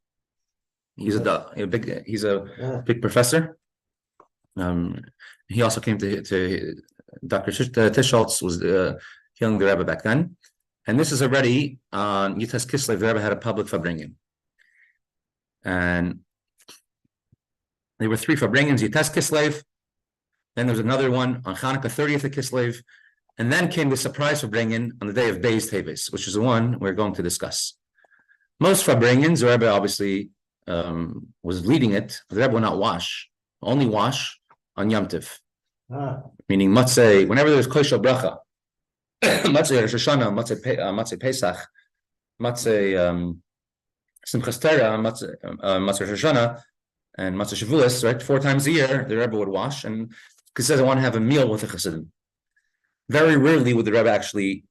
He's a big professor. He also came to Dr. Tischoltz was healing the Rebbe back then. And this is already on Yitas Kislev. The Rebbe had a public Fabringin. And there were 3 Fabringins, Yitas Kislev. Then there was another one on Hanukkah 30th of Kislev. And then came the surprise Fabringin on the day of Beis Teves, which is the one we're going to discuss. Most Fabringins, the Rebbe obviously was leading it. The Rebbe will not wash, only wash on Yom Tiv. meaning matzeh, whenever there's koshel bracha, matzeh Rosh Hashanah, matzeh Pesach, matzeh Simchas Torah, matzeh Rosh Hashanah, and matzeh Shavuos, right? 4 times a year, the Rebbe would wash, and he says, I want to have a meal with the Chassidim. Very rarely would the Rebbe actually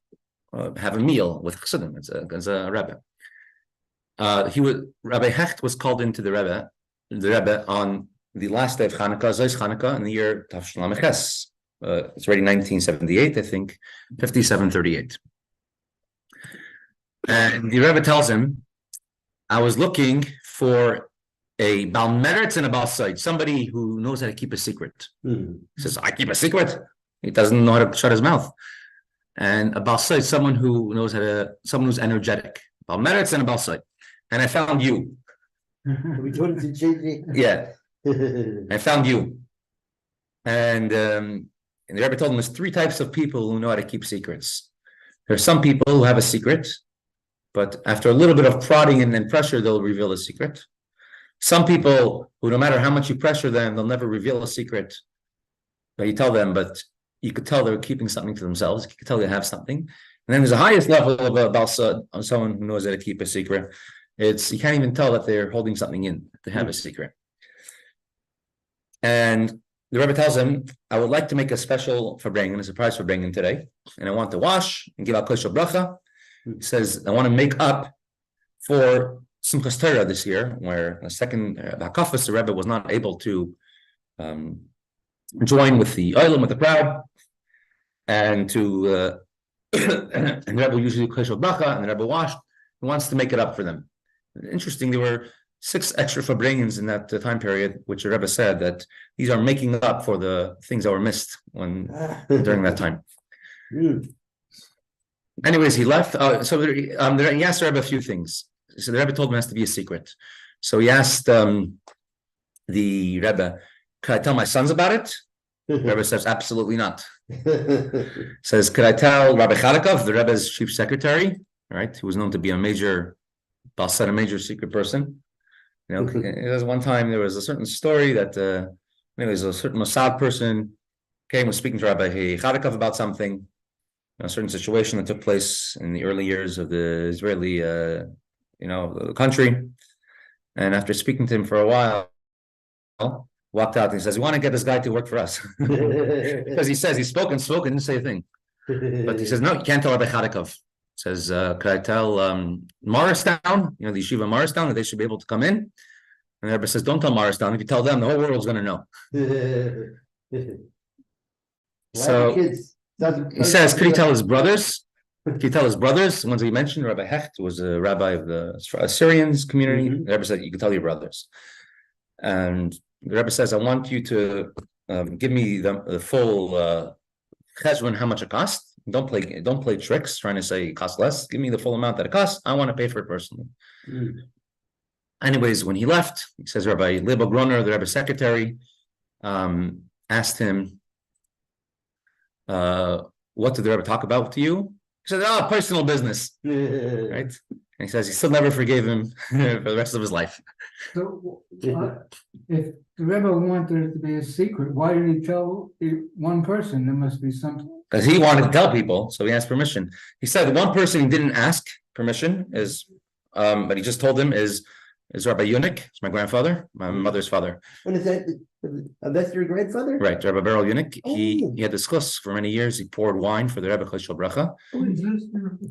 have a meal with Chassidim as a Rebbe. Rabbi Hecht was called into the Rebbe on the last day of Hanukkah, Zois Hanukkah, in the year Tafshin Lamed Ches. It's already 1978, I think, 5738. And the Rebbe tells him, I was looking for a Baal Meretz and a Baal Said, somebody who knows how to keep a secret. He says, I keep a secret. He doesn't know how to shut his mouth. And a Baal Said, someone who's energetic. Baal Meretz and a Baal Said. And I found you. We told him to change it. Yeah. I found you. And the Rebbe told him there's 3 types of people who know how to keep secrets. There are some people who have a secret, but after a little bit of prodding and pressure, they'll reveal a secret. Some people who, no matter how much you pressure them, they'll never reveal a secret. But you tell them, but you could tell they're keeping something to themselves. You could tell they have something. And then there's the highest level of a balsa, on someone who knows how to keep a secret. You can't even tell that they're holding something in. They have a secret. And the Rebbe tells him, I would like to make a special farbrengen, a surprise farbrengen today, and I want to wash and give out koshel bracha. He says, I want to make up for Simchas Torah this year, where the second Deqaf, the Rebbe was not able to join with the oilam, with the crowd, and the Rebbe usually do koshel bracha, and the Rebbe washed. He wants to make it up for them. Interesting, there were 6 extra farbrengens in that time period, which the Rebbe said that these are making up for the things that were missed during that time. Anyways, he left. He asked the Rebbe a few things. So the Rebbe told him it has to be a secret. So he asked the Rebbe, "Could I tell my sons about it?" The Rebbe says, "Absolutely not." Says, "Could I tell Rabbi Chadakov, the Rebbe's chief secretary, right, who was known to be a major secret person?" You know, there was one time there was a certain story that there's a certain Mossad person was speaking to Rabbi Chadakov about something, a certain situation that took place in the early years of the Israeli, the country. And after speaking to him for a while, walked out and he says, "We want to get this guy to work for us," because he says he spoke, didn't say a thing. But he says, "No, you can't tell Rabbi Chadakov." Says, "Could I tell Morristown, the yeshiva Morristown, that they should be able to come in?" And the Rebbe says, "Don't tell Morristown. If you tell them, the whole world's going to know." So he says, "Could he tell his brothers? Could he tell his brothers?" Ones he mentioned, Rabbi Hecht was a rabbi of the Assyrians community. The Rebbe said, "You can tell your brothers." And the Rebbe says, "I want you to give me the full cheshbon, how much it costs. Don't play tricks trying to say it costs less. Give me the full amount that it costs. I want to pay for it personally." Anyways, when he left, he says Rabbi Lebo Groner, the Rebbe's secretary, asked him, "What did the Rebbe talk about to you?" He said, "Oh, personal business." Right? And he says he still never forgave him for the rest of his life. So, if the Rebbe wanted it to be a secret, why didn't he tell one person? There must be something. Because he wanted to tell people, so he asked permission. He said the one person he didn't ask permission but he just told him is Rabbi Yunik. It's my grandfather, my mother's father. What is that? That's your grandfather? Right, Rabbi Beryl Yunik. He had this chus for many years. He poured wine for the Rebbe Chashel Bracha.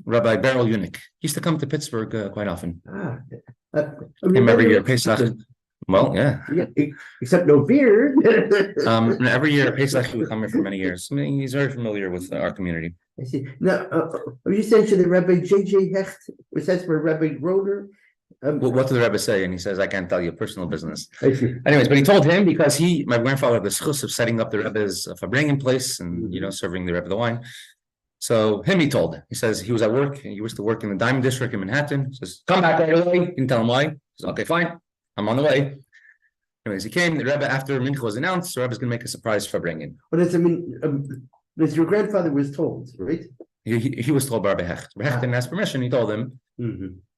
Rabbi Beryl Yunik. He used to come to Pittsburgh quite often. Him every year, Pesach. Well, yeah. Except no beer. Every year, Pesach, he would come here for many years. I mean, he's very familiar with our community. I see. Now, are you saying to the Rabbi J.J. Hecht, which says for Rabbi Groner? What did the Rebbe say? And he says, "I can't tell you personal business." I see. Anyways, but he told him because my grandfather had the schus of setting up the Rebbe's farbrengen place and serving the Rebbe the wine. So he told. He says he was at work. He used to work in the Diamond District in Manhattan. He says, "Come back right away." He didn't tell him why. He says, "Okay, fine. I'm on the way." Anyways, he came. The Rebbe, after Mincha was announced, the Rebbe's going to make a surprise farbrengen. What does it mean? As your grandfather was told, right? He was told by Rabbi Hecht. Rabbi Hecht didn't ask permission. He told him.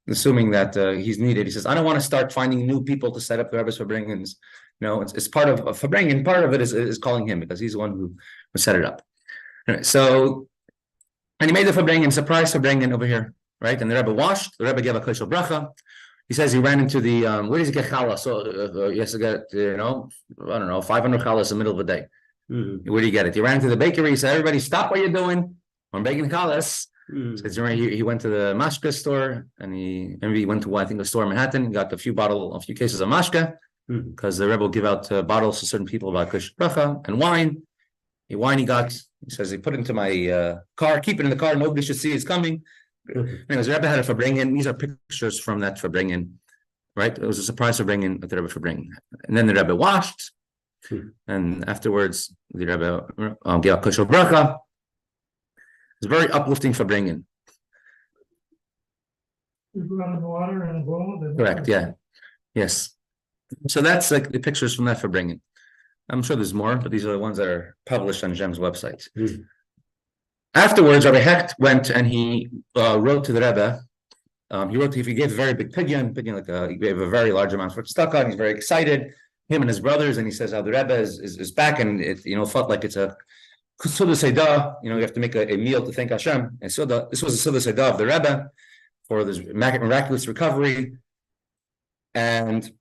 assuming that he's needed. He says, I don't want to start finding new people to set up the Rebbe's Farbrengens. It's part of Farbrengen. Part of it is calling him because he's the one who set it up. Right, so, and he made the Farbrengen, surprise Farbrengen over here, right? And the Rebbe washed. The Rebbe gave a koshel bracha. He says he ran into the where does he get challah? So he has to get I don't know 500 challahs in the middle of the day. Where do you get it? He ran into the bakery. He said, "Everybody, stop what you're doing. I'm baking challahs." So he went to the mashka store and he went to I think a store in Manhattan. He got a few cases of mashka because the Rebbe will give out bottles to certain people about koshel bracha and wine. The wine he got. He says he put it into my car. Keep it in the car. Nobody should see it's coming. Anyways, the Rebbe had a Farbrengen. These are pictures from that Farbrengen, right? It was a surprise Farbrengen that the Rebbe Farbrengen. And then the Rebbe washed, and afterwards the Rebbe gave a koshel bracha. It's very uplifting Farbrengen. You put on the water and a bowl. Correct. Yeah. Yes. So that's like the pictures from that Farbrengen. I'm sure there's more, but these are the ones that are published on Jem's website. Afterwards, Rabbi Hecht went and he wrote to the Rebbe. He gave a very big pidyon, he gave a very large amount for tzedakah, and he's very excited. Him and his brothers, and he says how the Rebbe is back, and it felt like it's a Suda Seidah. You have to make a meal to thank Hashem. And so this was a Suda Seidah of the Rebbe for this miraculous recovery. And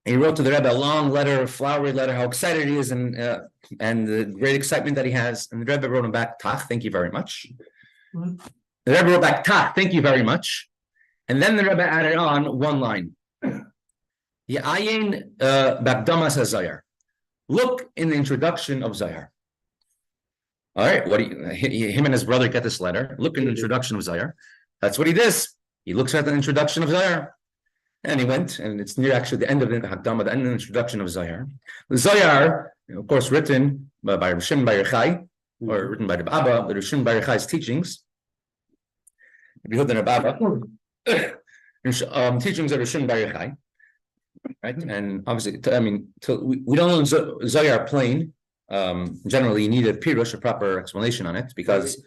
he wrote to the Rebbe a long letter, a flowery letter, how excited he is and the great excitement that he has. And the Rebbe wrote him back, Tach, thank you very much. The Rebbe wrote back, Tach, thank you very much. And then the Rebbe added on one line. Ya'ayin b'akdamas Zohar. Look in the introduction of Zohar. All right, him and his brother get this letter. Look in the introduction of Zohar. That's what he does. He looks at the introduction of Zohar. And he went, and it's near actually the end of the Hakdama, the end of the introduction of Zohar. The Zohar, of course, written by Rav Shimon Bar Yochai, or written by the Abba, the Rav Shimon Bar Yochai's teachings. Behold, the Abba, teachings of Rav Shimon Bar Yochai, right? And obviously, we don't know Zohar plain. Generally, you need a pirush, a proper explanation on it, because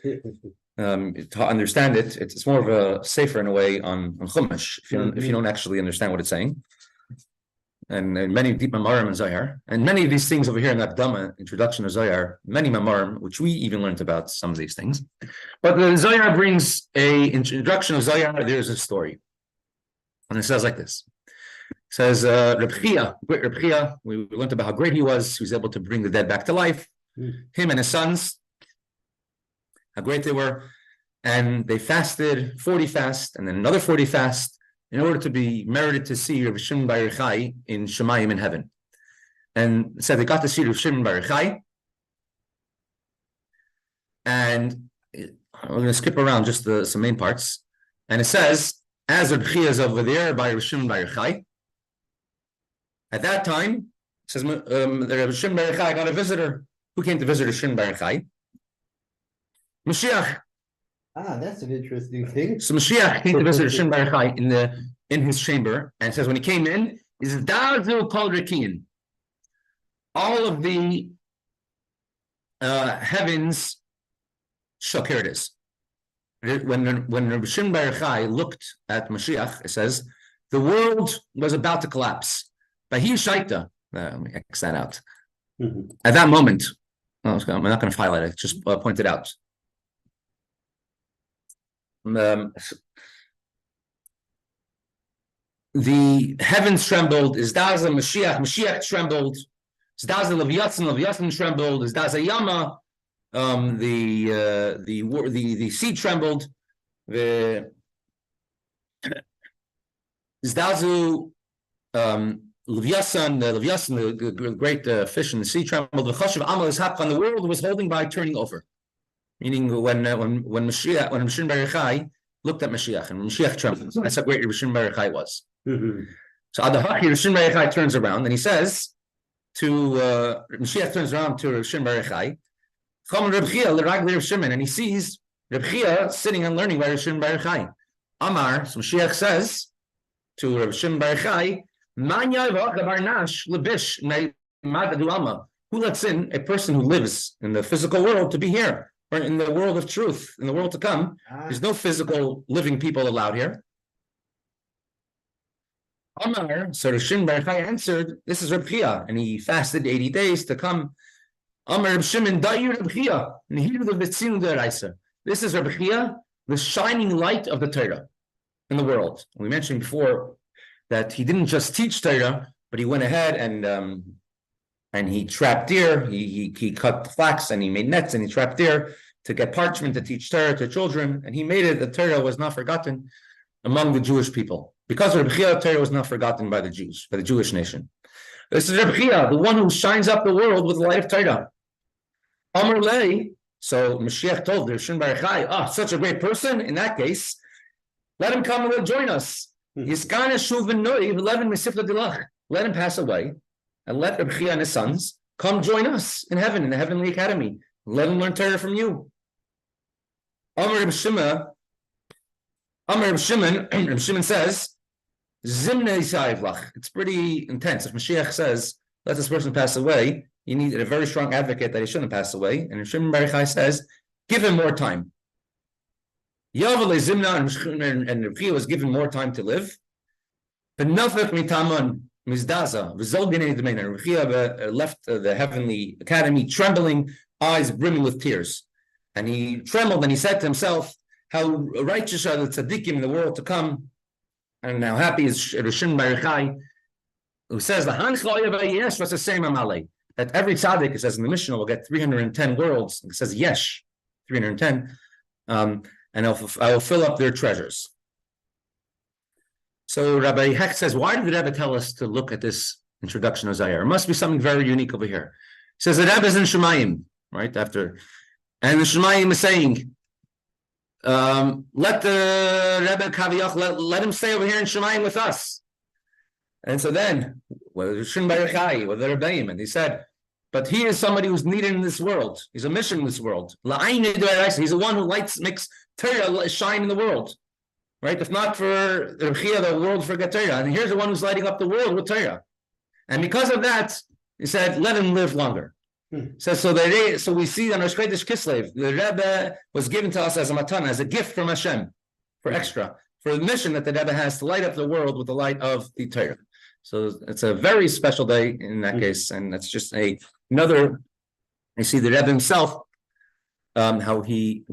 to understand it, it's more of a safer in a way on Chumash if you don't actually understand what it's saying. And many deep mamarim in Zohar, and many of these things over here in that Dhamma introduction of Zohar, many mamarim, which we even learned about some of these things. But the Zohar brings a introduction of Zohar. There's a story, and it says like this. It says Reb Chia, great Reb Chia, we learned about how great he was. He was able to bring the dead back to life. Him and his sons, how great they were. And they fasted 40 fast and then another 40 fast in order to be merited to see Rav Shimon Bar Yochai in Shemayim in heaven. And it said they got to see Rav Shimon Bar Yochai. And we're going to skip around just some main parts. And it says, as Reb Chia is over there by Rav Shimon Bar Yochai, at that time, it says Rav Shimon Bar Yochai got a visitor. Who came to visit Rav Shimon Bar Yochai? Mashiach. That's an interesting thing. So Mashiach came to visit Rav Shimon Bar Yochai in his chamber, and it says when he came in, is Dazu called Rekian. All of the heavens shook. Here it is. When Rav Shimon Bar Yochai looked at Mashiach, it says the world was about to collapse. Bahi Shaita. Let me X that out. At that moment, I'm not going to highlight it. Just point it out. The heavens trembled. Izdaza Mashiach trembled. Izdaza Leviathan trembled. Izdaza Yama, the sea trembled. The Izdazu Leviathan, the great fish in the sea trembled. The Chashav Amal is hapkan. The world was holding by turning over. Meaning when Mashiach, when Rav Shimon Bar Yochai looked at Mashiach, and Mashiach trembled. That's how great Rav Shimon Bar Yochai was. So Adahachi, Rav Shimon Bar Yochai turns around and he says to Mashiach turns around to Rav Shimon Bar Yochai, Chom Reb Chia l'ragli Rav Shimon, and he sees Reb Chia sitting and learning by Rav Shimon Bar Yochai. Amar, so Mashiach says to Rav Shimon Bar Yochai, who lets in a person who lives in the physical world to be here? Or in the world of truth, in the world to come, there's no physical living people allowed here. Amar, so Rishon Bar Yochai answered, this is Reb Chia, and he fasted 80 days to come. Amar Reb Shimon, Da'ir Reb Chia, and he the Vitzinu Deraisa. This is Reb Chia, the shining light of the Torah in the world. We mentioned before that he didn't just teach Torah, but he went ahead and he trapped deer, he cut flax, and he made nets, and he trapped deer to get parchment to teach Torah to children, and he made it that Torah was not forgotten among the Jewish people. Because of Reb Chia, Torah was not forgotten by the Jews, by the Jewish nation. This is Reb Chia, the one who shines up the world with the light of Torah. Amar Lei, so Mashiach told the Rishon Bar Yochai, such a great person, in that case, let him come and join us. Let him pass away, and let Reb Chia and his sons come join us in heaven, in the heavenly academy. Let him learn Torah from you. Amar Reb Shimon, Reb Shimon says, Zimna Yisayv Lach. It's pretty intense. If Mashiach says, let this person pass away, you need a very strong advocate that he shouldn't pass away. And Rishon Bar Yochai says, give him more time. Yavale Zimna and Reb Chia was given more time to live. But Nafek Mitaman Mizdaza, Vizolgene Demain, Reb Chia left the heavenly academy trembling, eyes brimming with tears. And he trembled and he said to himself, how righteous are the tzaddikim in the world to come, and how happy is Rishon Bar Yochai, who says that every tzaddik, it says in the Mishnah, will get 310 worlds. It says yesh, 310, and I will fill up their treasures. So Rabbi Hecht says, why did the Rebbe tell us to look at this introduction of Zohar? It must be something very unique over here. He says the Rebbe is in Shemayim, right after, and the Shemayim is saying, let the Rebbe Kaviyach, let him stay over here in Shemayim with us. And so then, whether Rishon Bar Yochai, whether Rebbeim, and he said, but he is somebody who's needed in this world. He's a mission in this world. He's the one who makes Torah shine in the world. Right? If not for Reb Chia, the world forget Torah. And here's the one who's lighting up the world with Torah. And because of that, he said, let him live longer. So we see on Rosh Chodesh Kislev, the Rebbe was given to us as a matana, as a gift from Hashem, for extra, for the mission that the Rebbe has to light up the world with the light of the Torah. So it's a very special day in that case, and that's just another. You see the Rebbe himself, how he